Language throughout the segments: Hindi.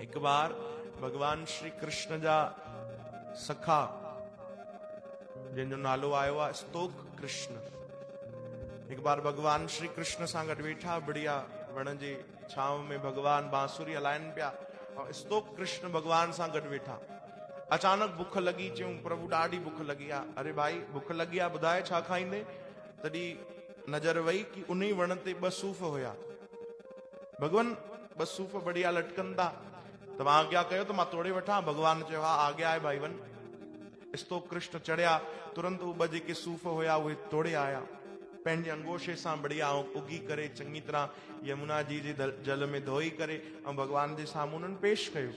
एक बार भगवान श्री कृष्ण जा सखा जिन जो नालो आयो आ स्तोक कृष्ण, एक बार भगवान श्री कृष्ण सां गॾु वेठा बढ़िया वण जे छांव में भगवान बांसुरी हलाइनि पिया और स्तोक कृष्ण भगवान सां गॾु वेठा। अचानक बुख लगी, चयूं प्रभु ॾाढी बुख लगी आ। अरे भाई बुख लगी आ, ॿुधाए छा खाईंदे? तॾहिं नज़र वई कि उन वण ते 2 सूफ़ हुया। भगवान 2 सूफ़ बढ़िया लटकन था, तव्हां आज्ञा कयो तो मां तोड़े वठां। भगवान चयो हा आज्ञा आहे भाई वन। स्तोक कृष्ण चढ़िया, तुरंत उहे 2 जेके सूफ़ हुया उहे तोड़े आया, पंहिंजे अंगोशे सां बढ़िया उगी करे चङी तरह यमुना जी जे जल में धोई करे ऐं भगवान जे साम्हूं उन्हनि पेश कयो।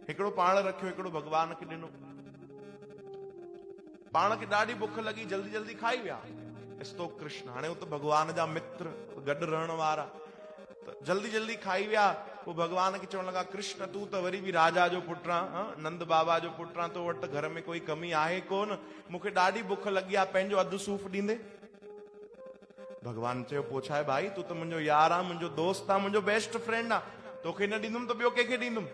हिकिड़ो पाण रखियो, हिकिड़ो भगवान खे ॾिनो। पाण खे ॾाढी बुख लगी, जल्दी जल्दी खाई विया स्तोक कृष्ण। हाणे उते भगवान जा मित्र गॾु रहण वारा त जल्दी जल्दी खाई विया। पोइ भगवान खे चवण लगा, कृष्ण तू त वरी बि राजा जो पुटु आं, नंद बाबा जो पुटु आं, तो वटि घर में कोई कमी आहे कोन, मूंखे ॾाढी बुख लगी आहे, पंहिंजो अधु सूफ़ ॾींदे? भगवान चयो पोइ छा आहे भाई, तू त मुंहिंजो यार आहे, मुंहिंजो दोस्त आहे, मुंहिंजो बेस्ट फ्रेंड आहे, तोखे न ॾींदुमि त ॿियो कंहिंखे ॾींदुमि?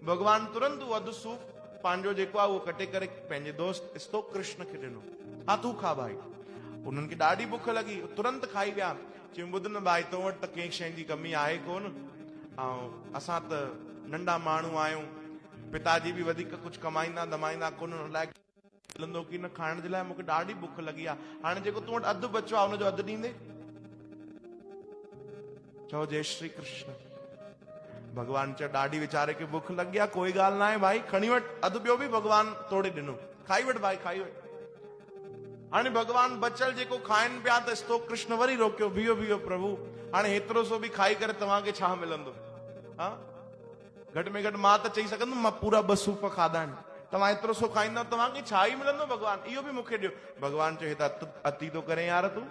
भगवान तुरंत उहो अधु सूफ़ पंहिंजो जेको आहे उहो कटे करे पंहिंजे दोस्त स्तोक कृष्ण खे ॾिनो। हा तू खा भाई। उन्हनि खे ॾाढी बुख लगी, तुरंत खाई विया। चयूं ॿुध न भाई, तो वटि त कंहिं शइ जी कमी आहे कोन, ऐं असां त नंढा माण्हू आहियूं, पिताजी बि वधीक कुझु कमाईंदा दमाईंदा कोन, अलाए मिलंदो की न खाइण जे लाइ, मूंखे ॾाढी बुख लगी आहे, हाणे जेको तूं वटि अधु बचियो आहे हुनजो अधु ॾींदे? चओ जय श्री कृष्ण। भगवान चयो ॾाढी वीचारे खे बुख लगी आहे, कोई ॻाल्हि न आहे भाई, खणी वटि अधु ॿियो बि भगवान तोड़े ॾिनो, खाई वटि भाई खाई वटि। हाणे भगवान बचल जेको खाइनि पिया त स्तोक कृष्ण वरी रोकियो, बीहो बीहो प्रभु, हाणे हेतिरो सो बि खाई करे तव्हांखे छा मिलंदो? हा घटि में घटि मां त चई सघंदुमि मां पूरा 2 सूफ़ खाधा आहिनि, तव्हां एतिरो सो खाईंदा तव्हांखे छा ई मिलंदो? भगवान इहो बि मूंखे ॾियो। भगवान चयो हे त अति तो करे यार तूं,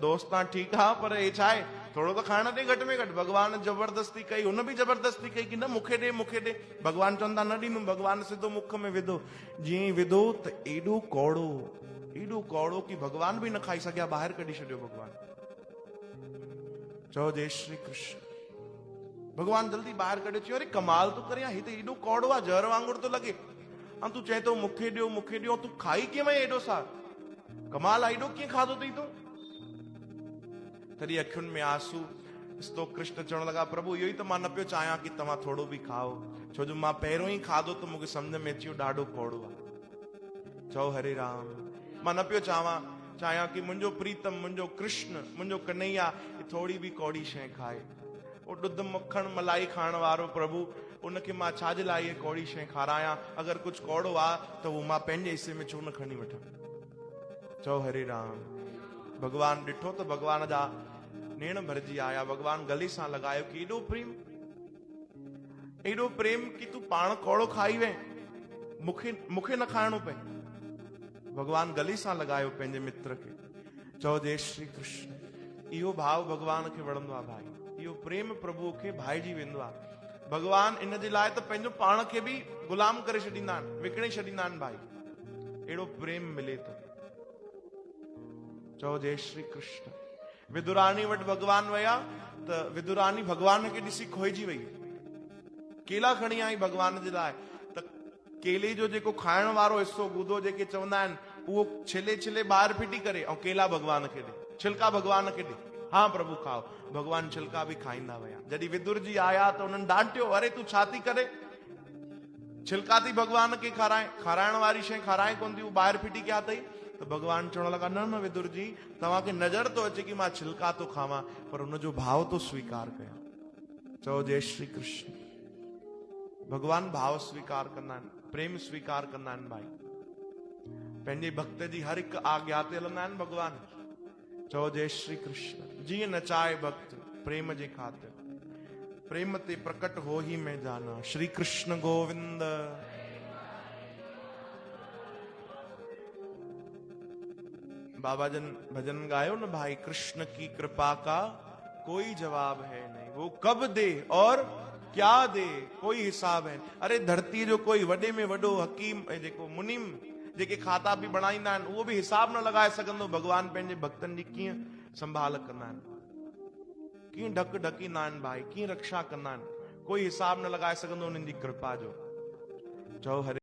दोस्त तां ठीकु आहे पर हे छा आहे, थोरो त खाइण ॾे घटि में घटि। भगवान जबरदस्ती कई, हुन बि जबरदस्ती कई कि न मूंखे ॾे मूंखे ॾे। भगवान चवंदा न ॾींदुमि। भगवान सिधो मुख में विधो, जीअं ई विधो त एॾो कौड़ो कि भगवान बि न खाई सघिया, ॿाहिरि कढी छॾियो भगवान। चओ जय श्री कृष्ण। भगवान जल्दी ॿाहिरि कढियो, चयो अरे कमाल तूं करे, ही त एॾो कौड़ो आहे, जहर वांगुरु थो लॻे, ऐं तूं चए थो मूंखे ॾियो, तूं खाई कीअं वई एॾो सार? कमाल आहे, एॾो कीअं खाधो अथई तूं? तॾहिं अखियुनि में आंसू, स्तोक कृष्ण चवण लगा, प्रभु इहो ई त मां न पियो चाहियां कि तव्हां थोरो बि खाओ, छो जो मां पहिरियों ई खाधो त मूंखे सम्झ में अची वियो ॾाढो कौड़ो आहे। चओ हरे राम। मां न पियो चाहियां कि मुंहिंजो प्रीतम, मुंहिंजो कृष्ण, मुंहिंजो कन्हैया थोरी बि कौड़ी शइ खाए। वो ॾुध मक्खण मलाई खाइण वारो प्रभु, उनखे मां छाजे लाइ इहे कौड़ी शइ खारायां? अगरि कुझु कौड़ो आहे त उहो मां पंहिंजे हिसे में छो न खणी वठां? चओ हरे राम। भगवान ॾिठो त भगवान जा नेण भरिजी आया। भगवान गले सां लॻायो कि एॾो प्रेम कि तूं पाण कौड़ो खाई वए, मूंखे न खाइणो पए। भगवान गले सां लॻायो पंहिंजे मित्र खे। चओ जय श्री कृष्ण। इहो भाव भगवान खे वणंदो आहे भाई, इहो प्रेम प्रभु खे भाइजी वेंदो आहे। भगवान इन जे लाइ त पंहिंजो पाण खे बि गुलाम करे छॾींदा आहिनि, विकिणे छॾींदा आहिनि भाई, अहिड़ो प्रेम मिले थो। चओ जय श्री कृष्ण। विदुरानी वटि भगवान विया त विदुरानी भगवान खे ॾिसी खोइजी वई, केला खणी आई भगवान जे लाइ, त केले जो जेको खाइण वारो हिस्सो गूदो जेके चवंदा आहिनि उहो छिले ॿाहिरि फिटी करे ऐं केला भगवान खे ॾे, छिलका भगवान खे ॾे। हा प्रभु खाओ। भगवान छिलका बि खाईंदा विया। जॾहिं विदुर जी आया त उन्हनि डांटियो, अरे तूं छा थी करे, छिलका थी भगवान खे खाराइण वारी शइ खाराए कोन थी, ॿाहिरि फिटी कया अथई। त भगवान चवण लगा, न विदुर जी, तव्हांखे नज़र थो अचे कि मां छिलका थो खावां, पर हुनजो भाव तो स्वीकार कयां। चओ जय श्री कृष्ण। भगवान भाव स्वीकार कंदा आहिनि, प्रेम स्वीकार कंदा आहिनि भाई, पंहिंजे भक्त जी हर हिकु आज्ञा ते हलंदा आहिनि भगवान। चओ जय श्री कृष्ण। जीअं नचाए भक्त प्रेम जे ख़ातिर, प्रेम ते प्रकट हो ही मैं जाना, श्री कृष्ण गोविंद। बाबा जन भजन गायो न भाई, कृष्ण की कृपा का कोई जवाब है नहीं, वो कब दे और क्या दे कोई हिसाब है। अरे धरती जो कोई वॾे में वॾो हकीम जेको मुनीम जेके खाता बि बणाईंदा आहिनि, उहो बि हिसाब न लॻाए सघंदो भगवान पंहिंजे भक्तनि जी कीअं संभाल कंदा आहिनि, कीअं ढक ढकींदा आहिनि भाई, कीअं रक्षा कंदा आहिनि। कोई हिसाब न लॻाए सघंदो उन्हनि जी कृपा जो। चओ हरे